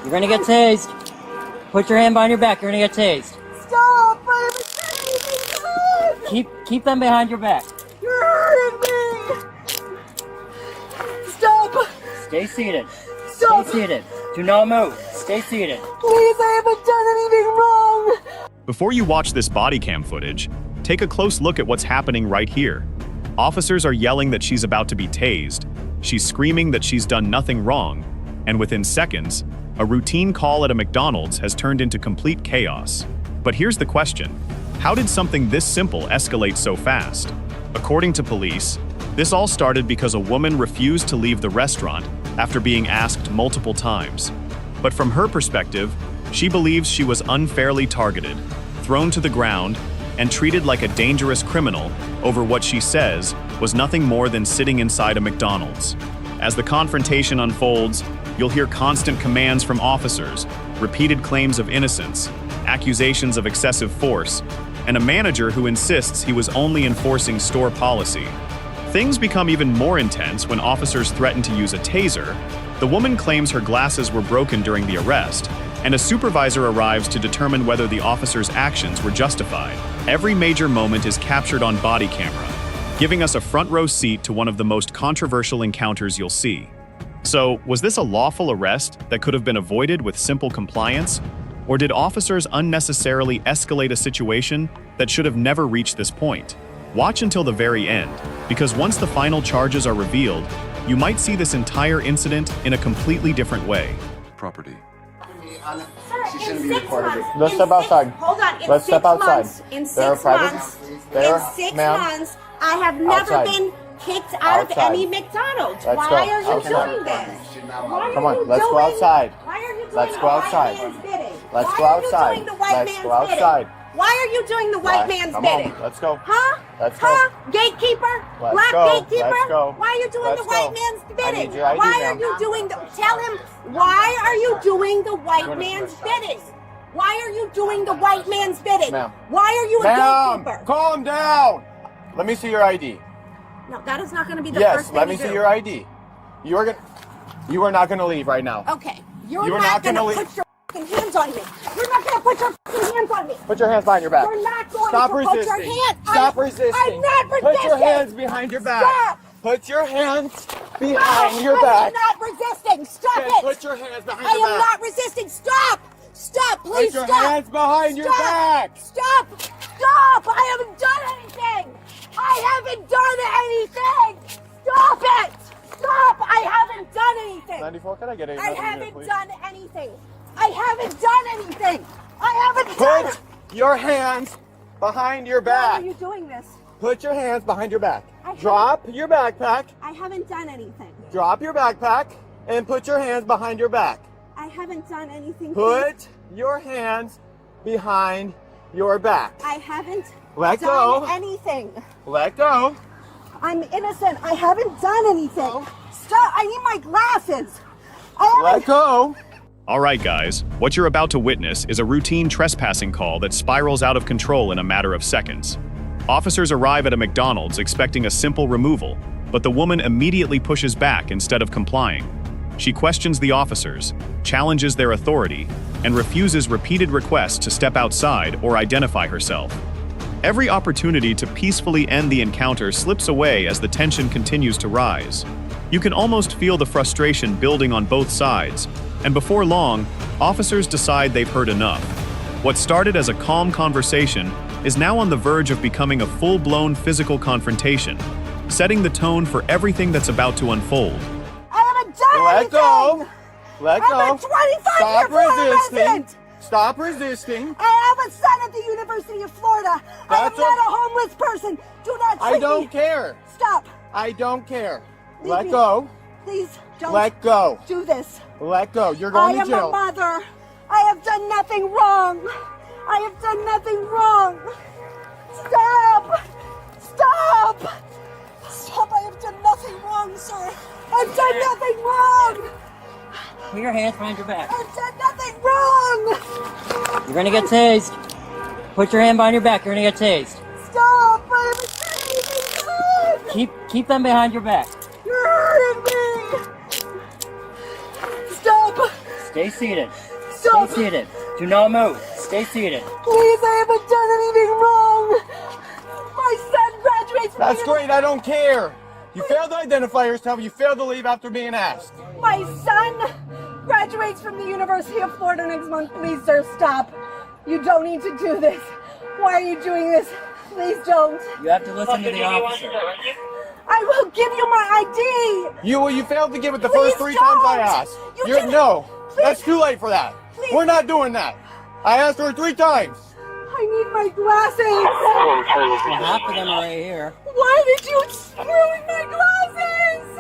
You're gonna get tased. Put your hand behind your back. You're gonna get tased. Stop! I haven't done anything good! Keep them behind your back. You're hurting me! Stop! Stay seated. Stop! Stay seated. Do not move. Stay seated. Please, I haven't done anything wrong! Before you watch this body cam footage, take a close look at what's happening right here. Officers are yelling that she's about to be tased. She's screaming that she's done nothing wrong. And within seconds, a routine call at a McDonald's has turned into complete chaos. But here's the question. How did something this simple escalate so fast? According to police, this all started because a woman refused to leave the restaurant after being asked multiple times. But from her perspective, she believes she was unfairly targeted, thrown to the ground, and treated like a dangerous criminal over what she says was nothing more than sitting inside a McDonald's. As the confrontation unfolds, you'll hear constant commands from officers, repeated claims of innocence, accusations of excessive force, and a manager who insists he was only enforcing store policy. Things become even more intense when officers threaten to use a taser. The woman claims her glasses were broken during the arrest, and a supervisor arrives to determine whether the officer's actions were justified. Every major moment is captured on body camera, giving us a front row seat to one of the most controversial encounters you'll see. So, was this a lawful arrest that could have been avoided with simple compliance? Or did officers unnecessarily escalate a situation that should have never reached this point? Watch until the very end, because once the final charges are revealed, you might see this entire incident in a completely different way. Property. She shouldn't be recorded. Let's step outside. Hold on. Let's step outside. In There are 6 private- months, there- in 6 ma'am. months, I have never Outside. been kicked out of Outside. any McDonald's. Let's Why go. are you Outside. doing this? Why Come are on, you let's go doing- outside. Why are you doing Let's the go white outside. man's bidding? Let's Why go are you outside. doing the white Let's man's go outside. bidding? Why are you doing the white man's Come bidding? on, let's go. Huh? Let's go. Huh? Gatekeeper? Let's Black go. gatekeeper? Let's go. Why are you doing Let's the white go. man's I bidding? need your ID, Why are ma'am. you doing the... Tell him, why are you doing the white man's bidding? Why are you doing the white man's bidding? Ma'am. Why are you a Ma'am, gatekeeper? calm down. Let me see your ID. No, that is not going to be the Yes, first thing let me you see do. your ID. You are not going to leave right now. Okay. You're You are not not going to gonna put your fucking hands on me. You're not going to put your fucking hands on me. Put your hands behind your back. You're not going Stop to resisting. put your hands. Stop resisting. I'm not resisting. Put your hands behind your back. Stop. Put your hands behind your I back. am not resisting. Stop Then it. put your hands behind I your am back. not resisting. Stop. Stop. Please Put your stop. hands behind your Stop. back. Stop. Stop. I haven't done anything. I haven't done anything. Stop it. Stop. I haven't done anything. 94, can I get a I haven't done anything. I haven't done anything. I haven't done Put your hands behind your Why back. are you doing this? Put your hands behind your back. I haven't- Drop your backpack. I haven't done anything. Drop your backpack and put your hands behind your back. I haven't done anything. Put your hands behind your back. I haven't Let done go. anything. Let go. I'm innocent. I haven't done anything. Stop. I need my glasses. I haven't. Let go. All right, guys, what you're about to witness is a routine trespassing call that spirals out of control in a matter of seconds. Officers arrive at a McDonald's expecting a simple removal, but the woman immediately pushes back instead of complying. She questions the officers, challenges their authority, and refuses repeated requests to step outside or identify herself. Every opportunity to peacefully end the encounter slips away as the tension continues to rise. You can almost feel the frustration building on both sides, and before long, officers decide they've heard enough. What started as a calm conversation is now on the verge of becoming a full-blown physical confrontation, setting the tone for everything that's about to unfold. I haven't done Let anything. go. Let I'm go. a 25-year Stop Florida resisting. resident. Stop resisting. I have a son at the University of Florida. I am That's not a- a homeless person. Do not treat I don't me. care. Stop. I don't care. Leave Let me. go. Please don't Let go. do this. Let go. You're I going to am a jail. mother. I have done nothing wrong. I have done nothing wrong. Stop. Stop. Stop. I have done nothing wrong, sir. I've done nothing wrong. Put your hands behind your back. I've done nothing wrong. You're gonna get tased. Put your hand behind your back. You're gonna get tased. Stop. I haven't done anything wrong. Keep them behind your back. You're hurting me. Stop. Stay seated. Stop. Stay seated. Do not move. Stay seated. Please, I haven't done anything wrong. My son graduates from That's great, I don't care. You failed to identify yourself, you failed to leave after being asked. My son graduates from the University of Florida next month. Please, sir, stop. You don't need to do this. Why are you doing this? Please don't. You have to listen to the officer. I will give you my ID. You failed to give it the Please first 3 times I don't. asked. You can- No, Please. that's too late for that. Please. We're not doing that. I asked her 3 times. I need my glasses. Well, half of them are right here. Why did you screw in my glasses?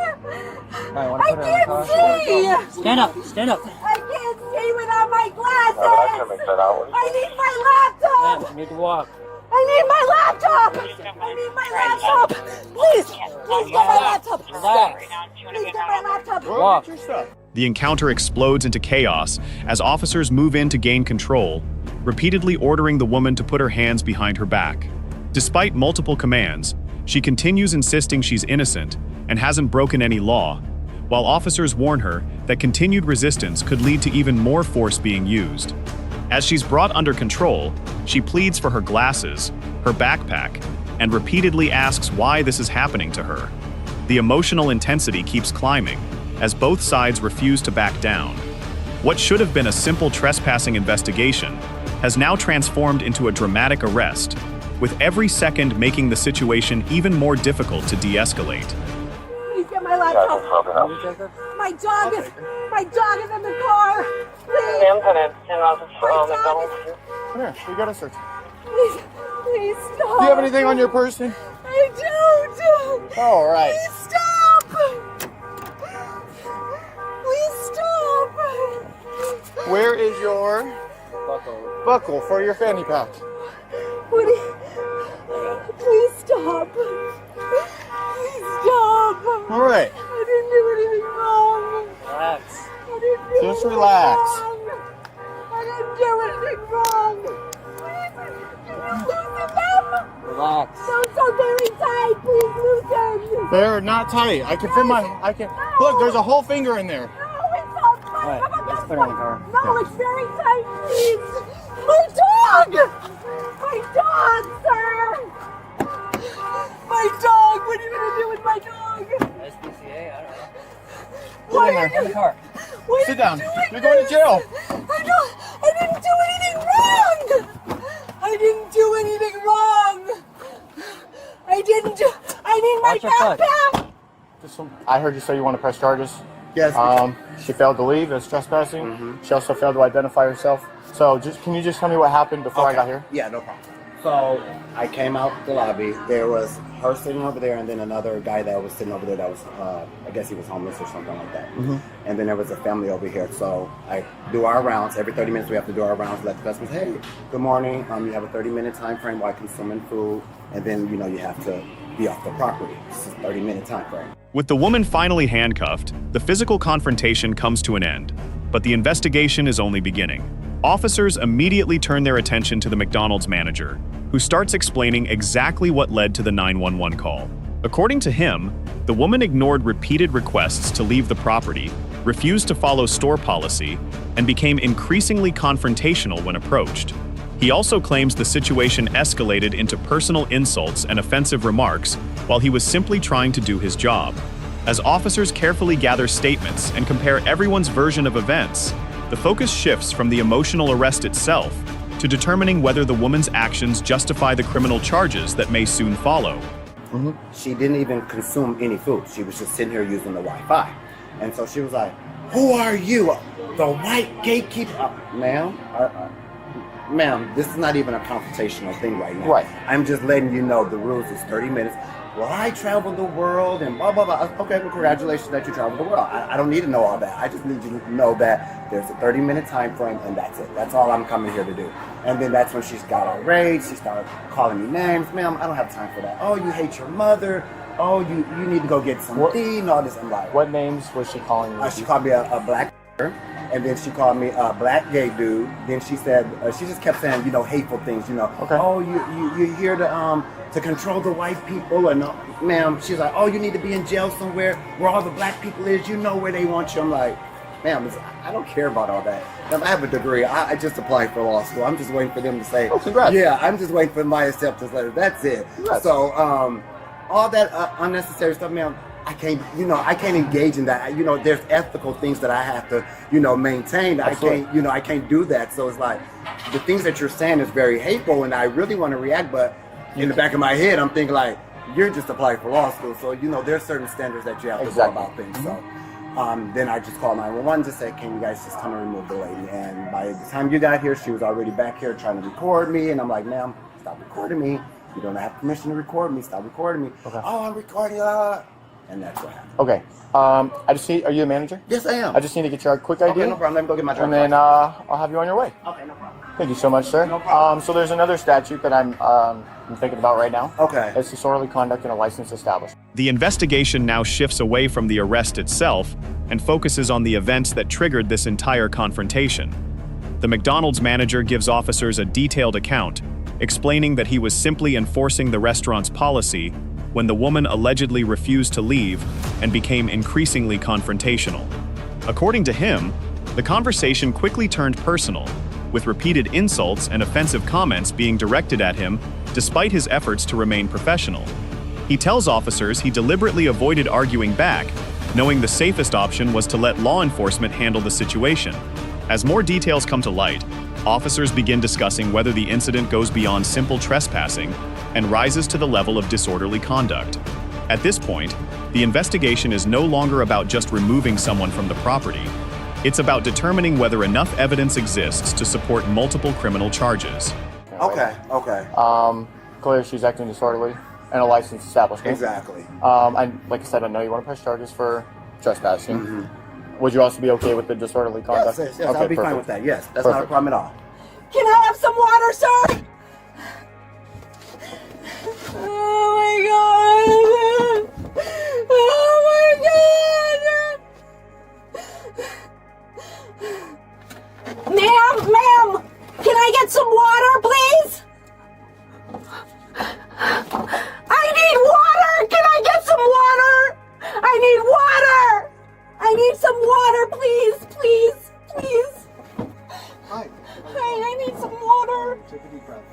Alright, wanna I put her in the car? can't see. Stand up. Stand up. I can't see without my glasses. I need my Yeah, laptop. you need to walk. I need my laptop. I need my laptop. Please get my laptop. Relax. Please get my laptop. Go Walk. get your stuff. The encounter explodes into chaos as officers move in to gain control, repeatedly ordering the woman to put her hands behind her back. Despite multiple commands, she continues insisting she's innocent and hasn't broken any law, while officers warn her that continued resistance could lead to even more force being used. As she's brought under control, she pleads for her glasses, her backpack, and repeatedly asks why this is happening to her. The emotional intensity keeps climbing as both sides refuse to back down. What should have been a simple trespassing investigation has now transformed into a dramatic arrest, with every second making the situation even more difficult to de-escalate. Please get my laptop. Can you take her? My dog is in the car. Please. Come here, we got a search. Please stop. Do you have anything on your person? I don't. All right. Please stop. Please stop. Where is your buckle for your fanny pack? What do you... Please stop. Please stop. All right. I didn't do anything wrong. Relax. I didn't do Just anything relax. wrong. I didn't do anything wrong. Please, can you loosen them? Relax. Those are very tight. Please loosen. They're not tight. I can feel Look, there's a whole finger in there. No, it's not tight. Alright, How about let's this put her in the one? car. No, it's very tight. Please. My dog. My dog, sir. My dog. What are you going to do with my dog? SPCA, I don't know. Why in are there. In the car. Why Sit are down. you doing You're going to this? jail. I didn't do anything wrong. I didn't do anything wrong. I need my Watch your foot. backpack. I heard you say you want to press charges. Yes. She failed to leave as trespassing. Mm-hmm. She also failed to identify herself. So can you just tell me what happened before I got here? Yeah, no problem. So I came out the lobby. There was her sitting over there, and then another guy that was sitting over there that was, I guess he was homeless or something like that. Mm-hmm. And then there was a family over here. So I do our rounds. Every 30 minutes we have to do our rounds. Let the customers, hey, good morning. You have a 30-minute time frame while consuming food, and then you have to be off the property. It's a 30-minute time frame. With the woman finally handcuffed, the physical confrontation comes to an end, but the investigation is only beginning. Officers immediately turn their attention to the McDonald's manager, who starts explaining exactly what led to the 911 call. According to him, the woman ignored repeated requests to leave the property, refused to follow store policy, and became increasingly confrontational when approached. He also claims the situation escalated into personal insults and offensive remarks while he was simply trying to do his job. As officers carefully gather statements and compare everyone's version of events, the focus shifts from the emotional arrest itself to determining whether the woman's actions justify the criminal charges that may soon follow. She didn't even consume any food. She was just sitting here using the Wi-Fi. And so she was like, who are you? The white gatekeeper? Ma'am, this is not even a confrontational thing right now. Right. I'm just letting you know the rules is 30 minutes. Well, I traveled the world and blah, blah, blah. Okay, well, congratulations that you traveled the world. I don't need to know all that. I just need you to know that there's a 30-minute time frame and that's it. That's all I'm coming here to do. And then that's when she's got outraged. She started calling me names. Ma'am, I don't have time for that. Oh, you hate your mother. Oh, you need to go get some tea and all this. I'm like, What names was she calling you? she called me a black and then she called me a black gay dude. Then she said, she just kept saying, hateful things, Okay. Oh, you're here to control the white people. And ma'am, she's like, oh, you need to be in jail somewhere where all the black people is. You know where they want you. I'm like, ma'am, I don't care about all that. Ma'am, I have a degree. I just applied for law school. I'm just waiting for them to say, oh, congrats. Yeah, I'm just waiting for my acceptance letter. That's it. Congrats. So, all that unnecessary stuff, ma'am, I can't engage in that. There's ethical things that I have to, maintain. Absolutely. I can't do that. So it's like, the things that you're saying is very hateful, and I really want to react, but in the back of my head, I'm thinking like, you're just applying for law school. So, there's certain standards that you have to go about things. So, then I just called 911 to say, can you guys just come and remove the lady? And by the time you got here, she was already back here trying to record me. And I'm like, ma'am, stop recording me. You don't have permission to record me. Stop recording me. Okay. Oh, I'm recording. And that's what happened. Okay. I just need, are you the manager? Yes, I am. I just need to get your quick ID. Okay, no problem. Let me go get my driver's and then I'll have you on your way. Okay, no problem. Thank you so much, sir. No problem. So there's another statute that I'm thinking about right now. Okay. It's disorderly conduct in a licensed establishment. The investigation now shifts away from the arrest itself and focuses on the events that triggered this entire confrontation. The McDonald's manager gives officers a detailed account, explaining that he was simply enforcing the restaurant's policy when the woman allegedly refused to leave and became increasingly confrontational. According to him, the conversation quickly turned personal, with repeated insults and offensive comments being directed at him despite his efforts to remain professional. He tells officers he deliberately avoided arguing back, knowing the safest option was to let law enforcement handle the situation. As more details come to light, officers begin discussing whether the incident goes beyond simple trespassing and rises to the level of disorderly conduct. At this point, the investigation is no longer about just removing someone from the property. It's about determining whether enough evidence exists to support multiple criminal charges. Okay. Clearly she's acting disorderly in a licensed establishment. Exactly. Like I said, I know you want to press charges for trespassing. Mm-hmm. Would you also be okay with the disorderly conduct? Yes, okay, I'll be perfect. fine with that. Yes, that's Perfect. not a problem at all. Can I have some water, sir? Oh my God! Oh my God! Ma'am, can I get some water, please? I need water! Can I get some water? I need water! I need some water, please. Hi. I need some water. Take a deep breath.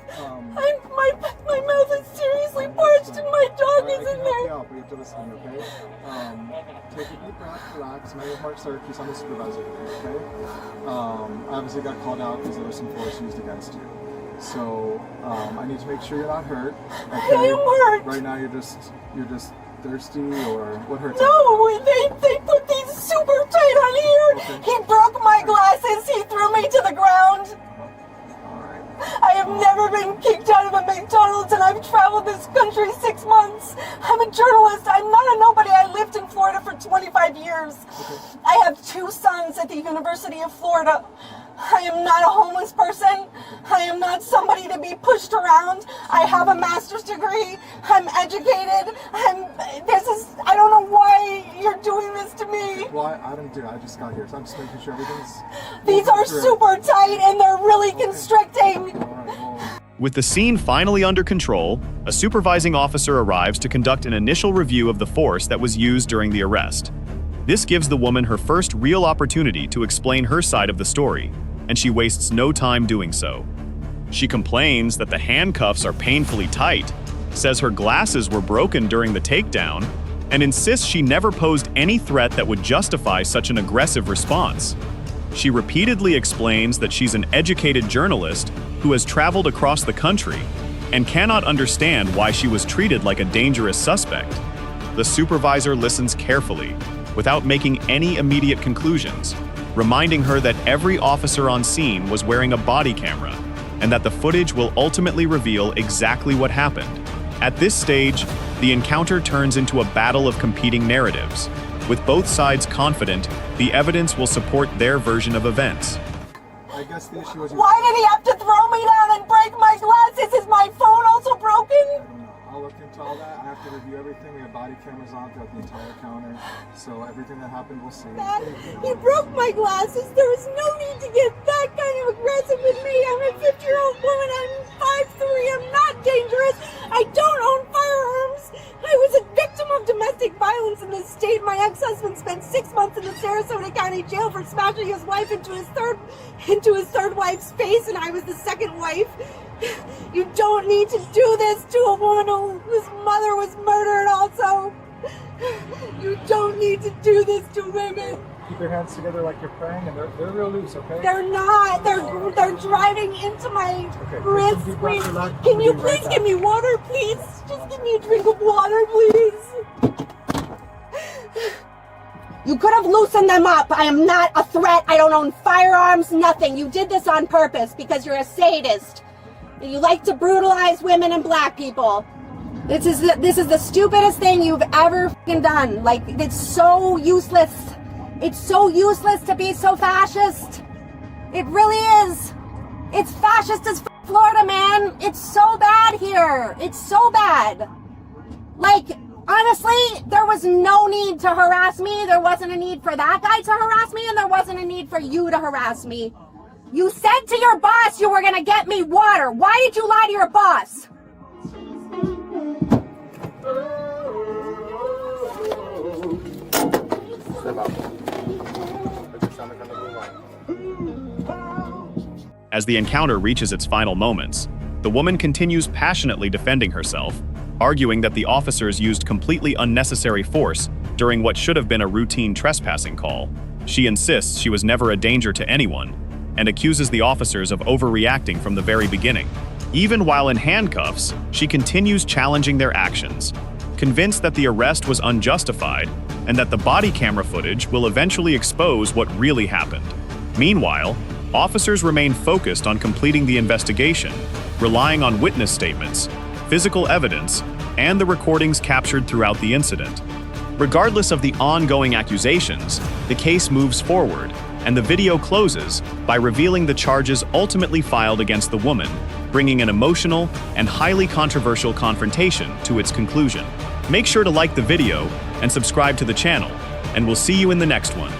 My mouth is seriously parched and my dog is in there. Yeah, but you have to listen, okay? Take a deep breath, relax, let your heart start, peace on the supervisor, okay? I obviously got called out because there was some force used against you. So, I need to make sure you're not hurt. Okay? I am hurt. Right now you're just thirsty, or what hurts? No, they put these super tight on here. Okay. He broke my glasses. He threw me to the ground. Alright. I have never been kicked out of a McDonald's, and I've traveled this country 6 months. I'm a journalist. I'm not a nobody. I lived in Florida for 25 years. Okay. I have 2 sons at the University of Florida. I am not a homeless person. I am not somebody to be pushed around. I have a master's degree. I'm educated. I don't know why you're doing this to me. Well, I didn't do it. I just got here, so I'm just making sure everything's... These are super tight and they're really constricting. Alright, well... With the scene finally under control, a supervising officer arrives to conduct an initial review of the force that was used during the arrest. This gives the woman her first real opportunity to explain her side of the story, and she wastes no time doing so. She complains that the handcuffs are painfully tight, says her glasses were broken during the takedown, and insists she never posed any threat that would justify such an aggressive response. She repeatedly explains that she's an educated journalist who has traveled across the country and cannot understand why she was treated like a dangerous suspect. The supervisor listens carefully, without making any immediate conclusions, reminding her that every officer on scene was wearing a body camera and that the footage will ultimately reveal exactly what happened. At this stage, the encounter turns into a battle of competing narratives, with both sides confident the evidence will support their version of events. I guess the issue was... Why did he have to throw me down and break my glasses? Is my phone also broken? I'll look into all that. I have to review everything. We have body cameras on throughout the entire counter. So everything that happened, we'll see. Dad, he broke my glasses. There was no need to get that kind of aggressive with me. I'm a 50-year-old woman. I'm 5'3". I'm not dangerous. I don't own firearms. I was a victim of domestic violence in this state. My ex-husband spent 6 months in the Sarasota County Jail for smashing his wife into his third wife's face, and I was the second wife. You don't need to do this to a woman whose mother was murdered also. You don't need to do this to women. Keep your hands together like you're praying, and they're real loose, okay? They're not. They're driving into my wrist. Please. Can you please give me water, please? Just give me a drink of water, please. You could have loosened them up. I am not a threat. I don't own firearms, nothing. You did this on purpose because you're a sadist. You like to brutalize women and black people. This is the stupidest thing you've ever fucking done. Like, it's so useless. It's so useless to be so fascist. It really is. It's fascist as Florida, man. It's so bad here. It's so bad. Like, honestly, there was no need to harass me. There wasn't a need for that guy to harass me, and there wasn't a need for you to harass me. You said to your boss you were going to get me water. Why did you lie to your boss? Step out. Put your stomach on the blue line. As the encounter reaches its final moments, the woman continues passionately defending herself, arguing that the officers used completely unnecessary force during what should have been a routine trespassing call. She insists she was never a danger to anyone and accuses the officers of overreacting from the very beginning. Even while in handcuffs, she continues challenging their actions, convinced that the arrest was unjustified and that the body camera footage will eventually expose what really happened. Meanwhile, officers remain focused on completing the investigation, relying on witness statements, physical evidence, and the recordings captured throughout the incident. Regardless of the ongoing accusations, the case moves forward, and the video closes by revealing the charges ultimately filed against the woman, bringing an emotional and highly controversial confrontation to its conclusion. Make sure to like the video and subscribe to the channel, and we'll see you in the next one.